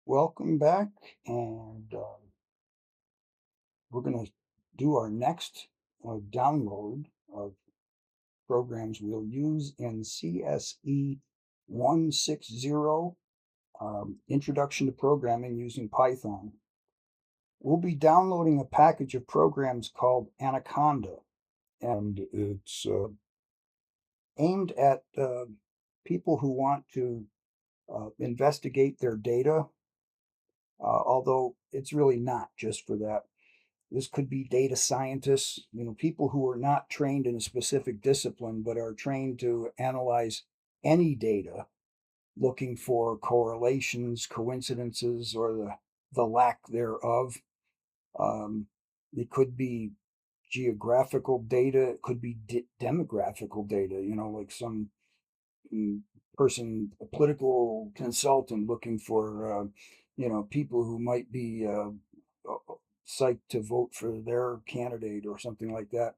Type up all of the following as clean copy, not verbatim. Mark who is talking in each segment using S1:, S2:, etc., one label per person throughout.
S1: Welcome back, and we're going to do our next download of programs we'll use in CSE 160, Introduction to Programming using Python. We'll be downloading a package of programs called Anaconda, and it's aimed at people who want to investigate their data, although it's really not just for that. This could be data scientists, people who are not trained in a specific discipline, but are trained to analyze any data, looking for correlations, coincidences, or the lack thereof. Um, it could be geographical data, it could be demographical data, like some mm, person, a political consultant looking for, people who might be psyched to vote for their candidate or something like that.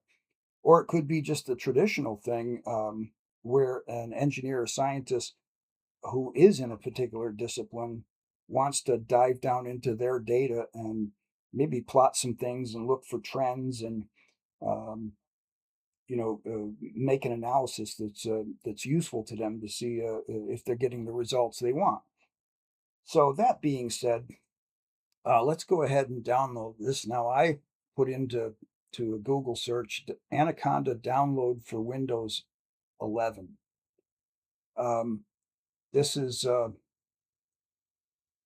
S1: Or it could be just a traditional thing where an engineer or scientist who is in a particular discipline wants to dive down into their data and maybe plot some things and look for trends and um, make an analysis that's useful to them to see if they're getting the results they want. So that being said, let's go ahead and download this. Now I put into a Google search Anaconda download for Windows 11. Um, this is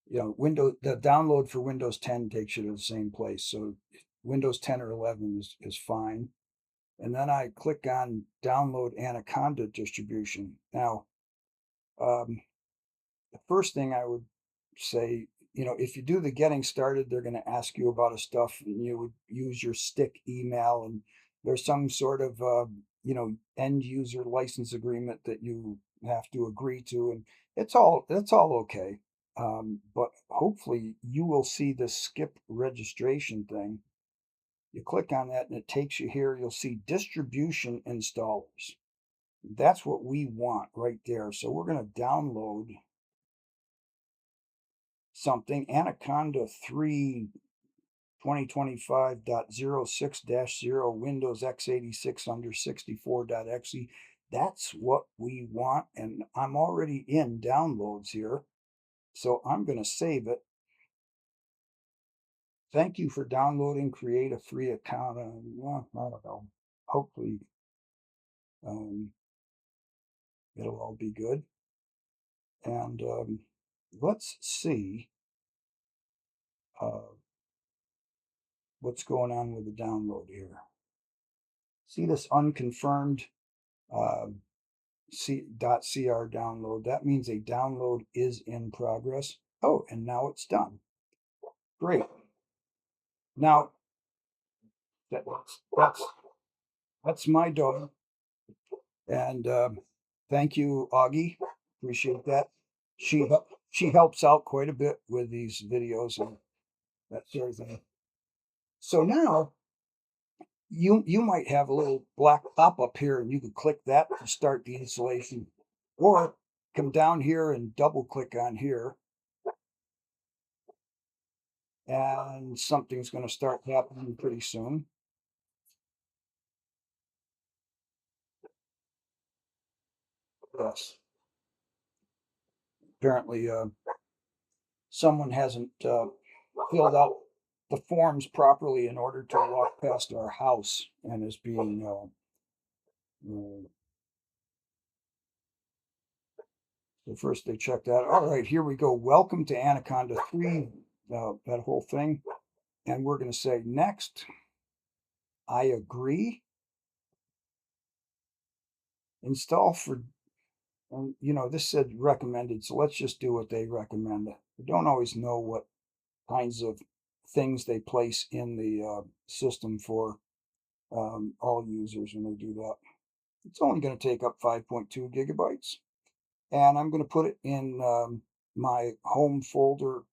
S1: Windows. The download for Windows 10 takes you to the same place. So Windows 10 or 11 is fine. And then I click on download Anaconda distribution. Now, um, the first thing I would say, if you do the getting started, they're going to ask you about a stuff, and you would use your stick email, and there's some sort of, end user license agreement that you have to agree to, and that's all okay. But hopefully you will see the skip registration thing. You click on that and it takes you here. You'll see distribution installers. That's what we want right there. So we're going to download something, Anaconda 3 2025.06-0 Windows x86 under 64.exe. That's what we want. And I'm already in downloads here. So I'm going to save it. Thank you for downloading. Create a free account. Well, I don't know. Hopefully, um, it'll all be good. And let's see uh, what's going on with the download here. See this unconfirmed uh, .cr download. That means a download is in progress. Oh, and now it's done. Great. Now that's that's my dog, and thank you, Augie. Appreciate that. She helps out quite a bit with these videos and that sort of thing. So now you might have a little black pop-up here, and you could click that to start the installation, or come down here and double click on here, and something's going to start happening pretty soon. Yes, apparently someone hasn't filled out the forms properly in order to walk past our house and is being uh, so first they check that. All right, here we go. Welcome to Anaconda 3, that whole thing. And we're going to say next. I agree. Install for, this said recommended, so let's just do what they recommend. We don't always know what kinds of things they place in the system for all users when they do that. It's only going to take up 5.2 gigabytes, and I'm going to put it in my home folder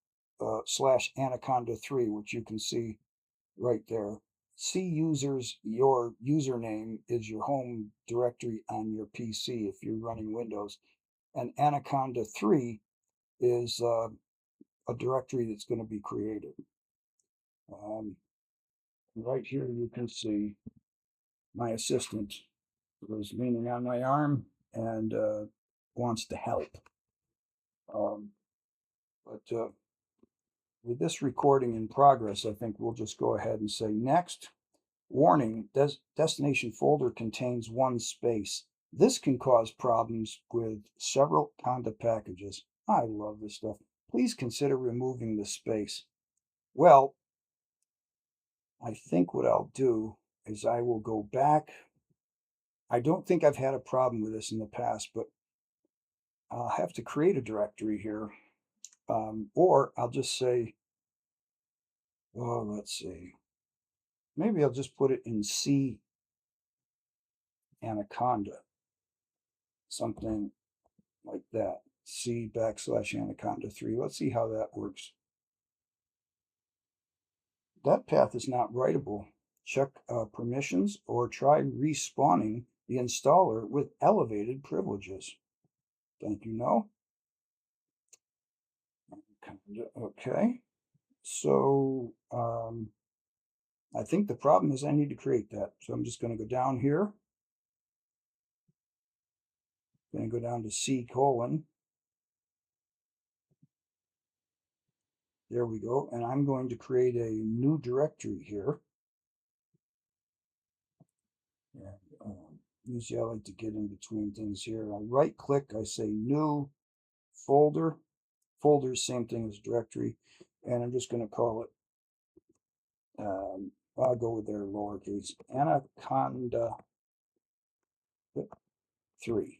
S1: slash Anaconda 3, which you can see right there. C users, your username is your home directory on your PC if you're running Windows, and Anaconda 3 is a directory that's going to be created. Um, right here you can see my assistant was leaning on my arm and wants to help. Um, but with this recording in progress, I think we'll just go ahead and say next. Warning, destination folder contains one space. This can cause problems with several Conda packages. I love this stuff. Please consider removing the space. Well, I think what I'll do is I will go back. I don't think I've had a problem with this in the past, but I'll have to create a directory here. Or I'll just say, oh, let's see. Maybe I'll just put it in C Anaconda, something like that. C backslash Anaconda 3. Let's see how that works. That path is not writable. Check permissions or try respawning the installer with elevated privileges. Thank you, no. Okay. So I think the problem is I need to create that. So I'm just going to go down here. Going to go down to C colon. There we go. And I'm going to create a new directory here. And usually I like to get in between things here. I right click, I say new folder. Folder is same thing as directory. And I'm just going to call it, I'll go with their lowercase, Anaconda 3.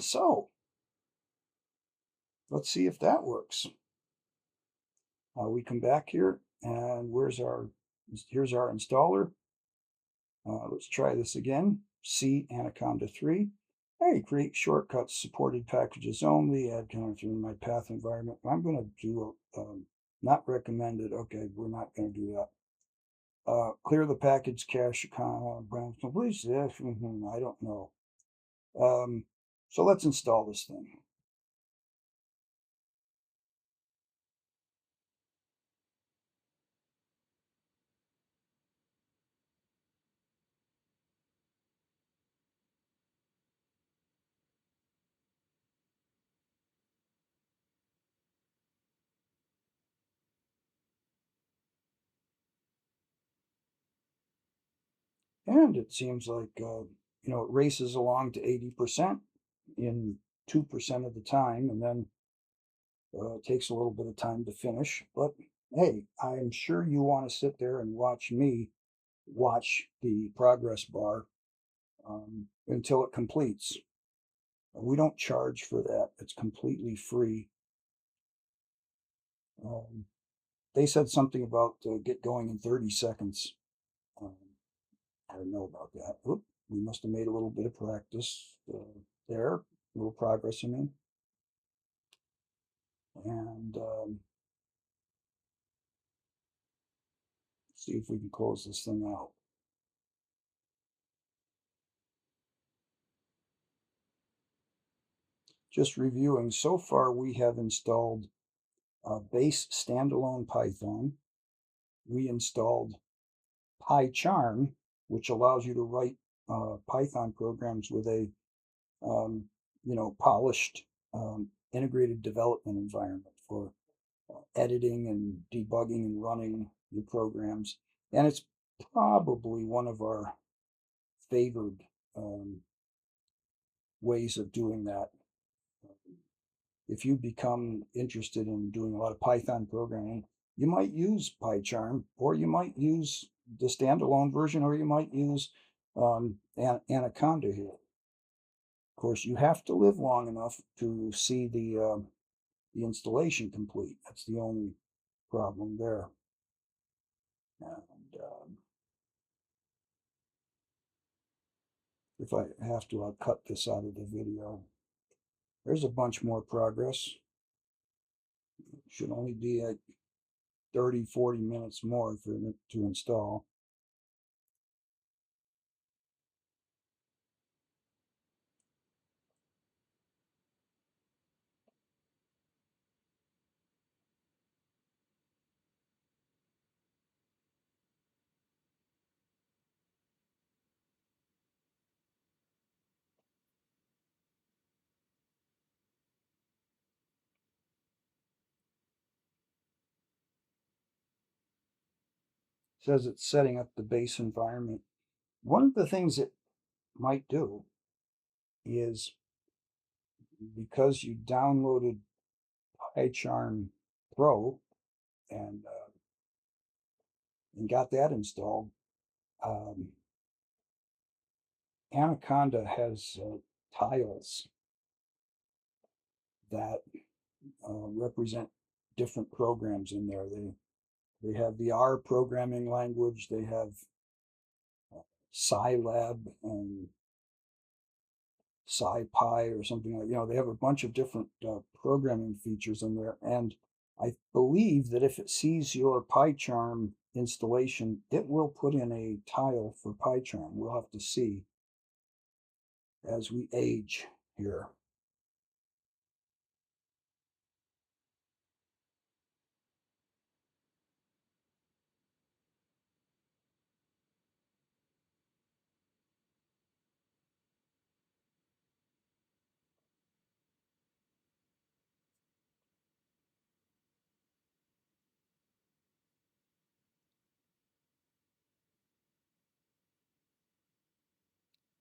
S1: So let's see if that works. We come back here and here's our installer. Let's try this again. C Anaconda 3. Hey, create shortcuts, supported packages only, add counter in my path environment. I'm going to do not recommended. Okay, we're not going to do that. Clear the package cache account. I don't know. So let's install this thing. And it seems like, it races along to 80% in 2% of the time, and then it takes a little bit of time to finish. But hey, I'm sure you want to sit there and watch me watch the progress bar until it completes. We don't charge for that. It's completely free. Um, they said something about get going in 30 seconds. Um, I don't know about that. Oop, we must have made a little bit of practice there, a little progress, I mean. And see if we can close this thing out. Just reviewing, so far we have installed base standalone Python. We installed PyCharm, which allows you to write Python programs with a polished integrated development environment for editing and debugging and running your programs. And it's probably one of our favored ways of doing that. If you become interested in doing a lot of Python programming, you might use PyCharm, or you might use the standalone version, or you might use Anaconda here. Of course, you have to live long enough to see the installation complete. That's the only problem there. And if I have to, I'll cut this out of the video. There's a bunch more progress. Should only be like 30, 40 minutes more for it to install. says it's setting up the base environment. One of the things it might do is because you downloaded PyCharm Pro and got that installed, um, Anaconda has tiles that represent different programs in there. They have the R programming language. They have Scilab and SciPy or something like. They have a bunch of different programming features in there, and I believe that if it sees your PyCharm installation, it will put in a tile for PyCharm. We'll have to see as we age here.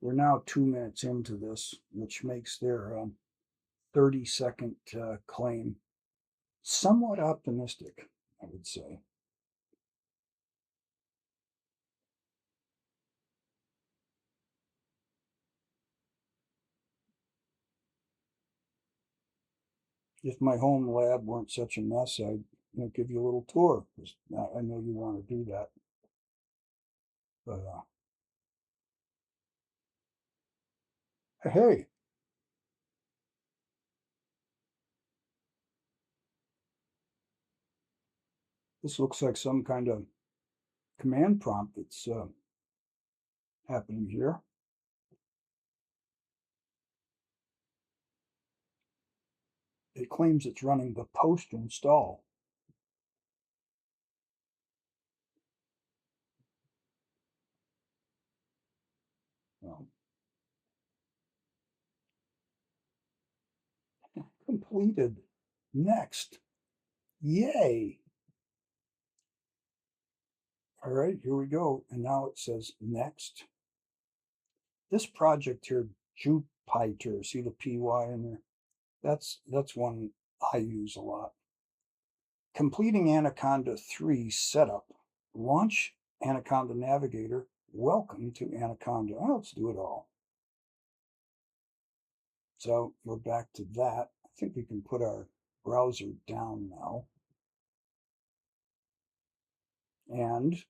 S1: We're now 2 minutes into this, which makes their 30-second claim somewhat optimistic, I would say. If my home lab weren't such a mess, I'd give you a little tour, 'cause I know you want to do that. But hey, this looks like some kind of command prompt that's happening here. It claims it's running the post install. Um, Completed. Next. Yay. All right, here we go. And now it says next. This project here, Jupiter, see the PY in there? That's one I use a lot. Completing Anaconda 3 setup. Launch Anaconda Navigator. Welcome to Anaconda. Well, let's do it all. So we're back to that. I think we can put our browser down now. And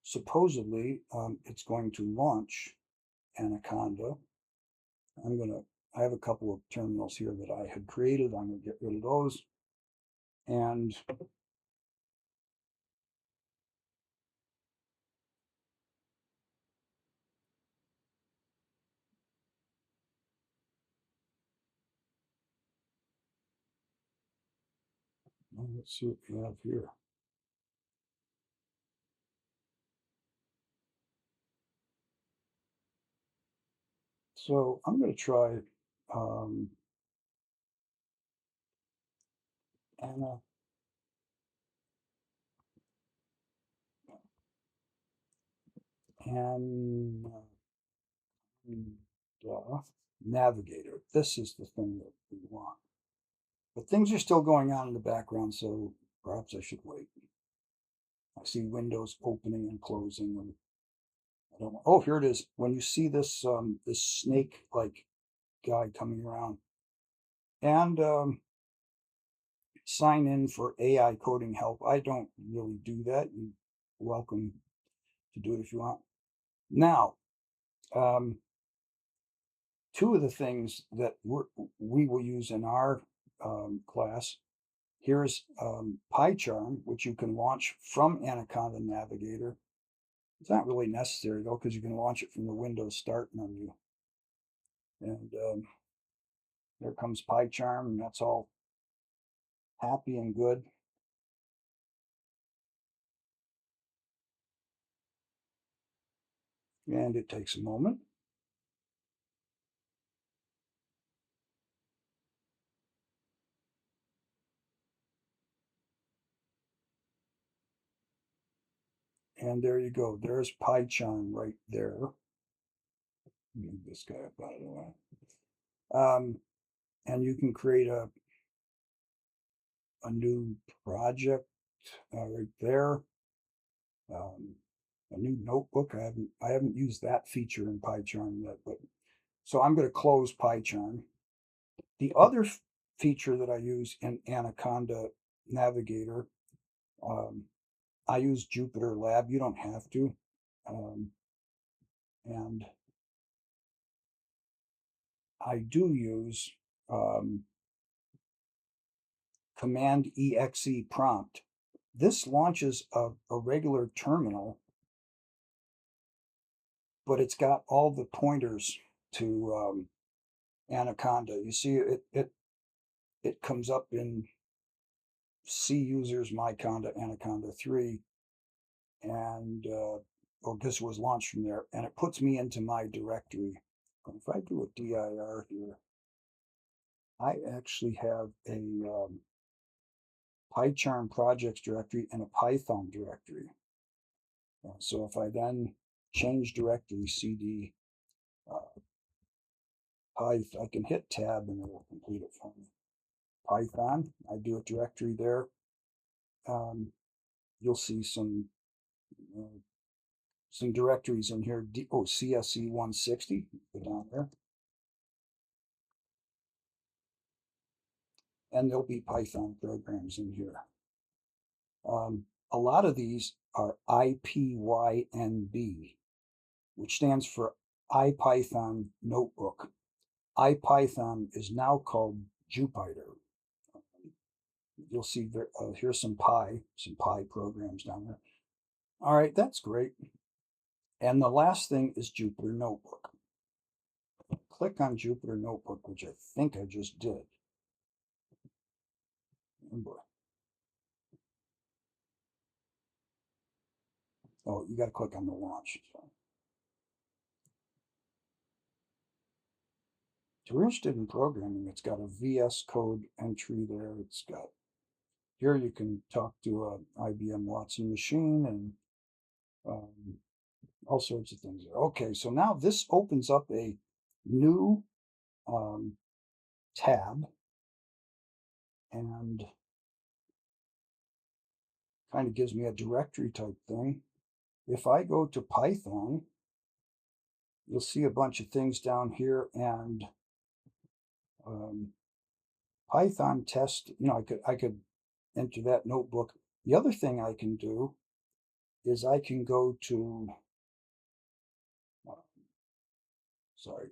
S1: supposedly it's going to launch Anaconda. I have a couple of terminals here that I had created. I'm going to get rid of those. And let's see what we have here. So I'm going to try um, Anaconda and Navigator. This is the thing that we want. But things are still going on in the background, so perhaps I should wait. I see windows opening and closing, and I don't. Oh, here it is. When you see this snake-like guy coming around, and sign in for AI coding help. I don't really do that. You're welcome to do it if you want. Now, um, two of the things that we will use in our class. Here's PyCharm, which you can launch from Anaconda Navigator. It's not really necessary though, because you can launch it from the Windows Start menu. And there comes PyCharm, and that's all happy and good. And it takes a moment. And there you go. There's PyCharm right there. Move this guy up out of the way. Um, and you can create a new project right there. Um, a new notebook. I haven't used that feature in PyCharm yet, but so I'm going to close PyCharm. The other feature that I use in Anaconda Navigator, um, I use Jupyter Lab. You don't have to. Um, and I do use Command EXE prompt. This launches a regular terminal, but it's got all the pointers to Anaconda. You see, it comes up in C users myconda Anaconda 3, and well, this was launched from there, and it puts me into my directory. If I do a dir here, I actually have a PyCharm projects directory and a Python directory. So if I then change directory cd Python, I can hit tab and it'll complete it for me. Python, I do a directory there. You'll see uh, some directories in here. CSE 160, go down there. And there'll be Python programs in here. A lot of these are IPYNB, which stands for IPython Notebook. IPython is now called Jupyter. You'll see here's some Py programs down there. All right, that's great. And the last thing is Jupyter Notebook. Click on Jupyter Notebook, which I think I just did. Oh, you got to click on the launch. So if you're interested in programming, it's got a VS Code entry there. It's got here you can talk to a IBM Watson machine and um, all sorts of things there. Okay, so now this opens up a new tab and kind of gives me a directory type thing. If I go to Python, you'll see a bunch of things down here and um, Python test. I could enter that notebook. The other thing I can do is I can go to uh, sorry,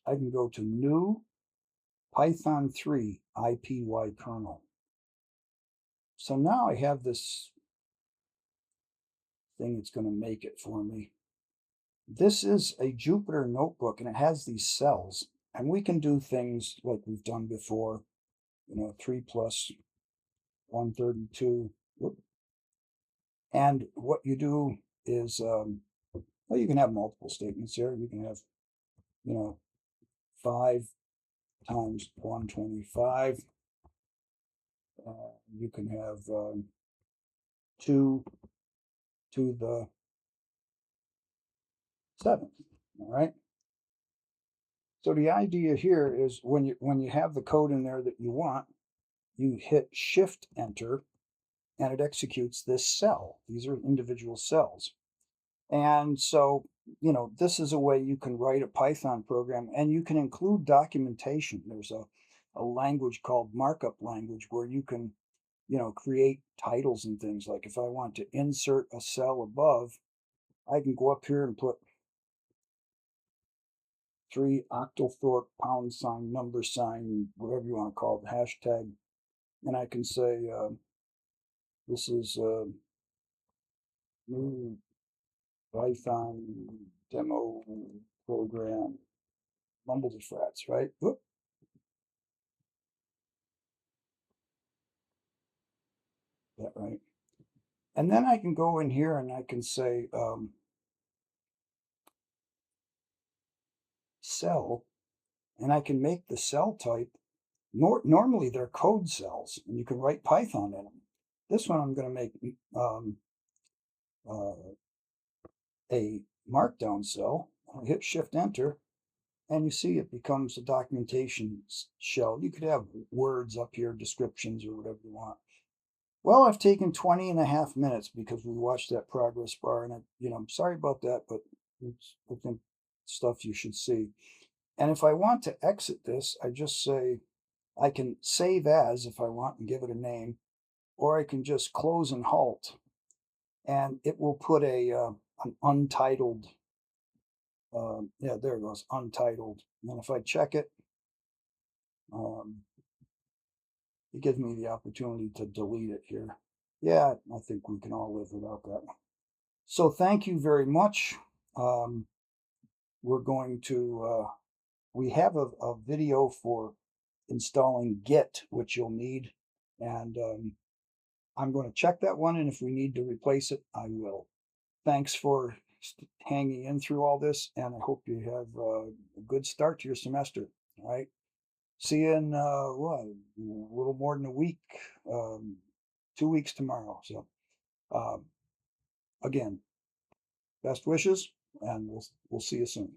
S1: I can go to new Python 3 IPY kernel. So now I have this thing that's going to make it for me. This is a Jupyter notebook and it has these cells. And we can do things like we've done before, 3 plus 132. And what you do is, well, you can have multiple statements here. You can have, 5 times 125. You can have 2 to the 7th. All right. So the idea here is when you have the code in there that you want, you hit Shift Enter, and it executes this cell. These are individual cells. And so, this is a way you can write a Python program and you can include documentation. There's a language called markup language where you can, create titles and things. Like if I want to insert a cell above, I can go up here and put 3 octothorpe $, whatever you want to call it, hashtag. And I can say, this is a new Python demo program, mumbles and frats, right? Whoop. That right. And then I can go in here and I can say cell, and I can make the cell type. Normally they're code cells, and you can write Python in them. This one I'm going to make uh, a markdown cell, hit Shift Enter, and you see it becomes a documentation shell. You could have words up here, descriptions, or whatever you want. Well, I've taken 20 and a half minutes because we watched that progress bar, and I'm sorry about that, but it's, I think, stuff you should see. And if I want to exit this, I just say I can save as if I want and give it a name, or I can just close and halt, and it will put an untitled, yeah, there it goes, untitled. And if I check it, um, it gives me the opportunity to delete it here. Yeah, I think we can all live without that. So thank you very much. Um, we're going to, we have a video for installing Git, which you'll need. And I'm going to check that one. And if we need to replace it, I will. Thanks for hanging in through all this. And I hope you have a good start to your semester. All right. See you in what, a little more than a week, 2 weeks tomorrow. So, um, again, best wishes, and we'll see you soon.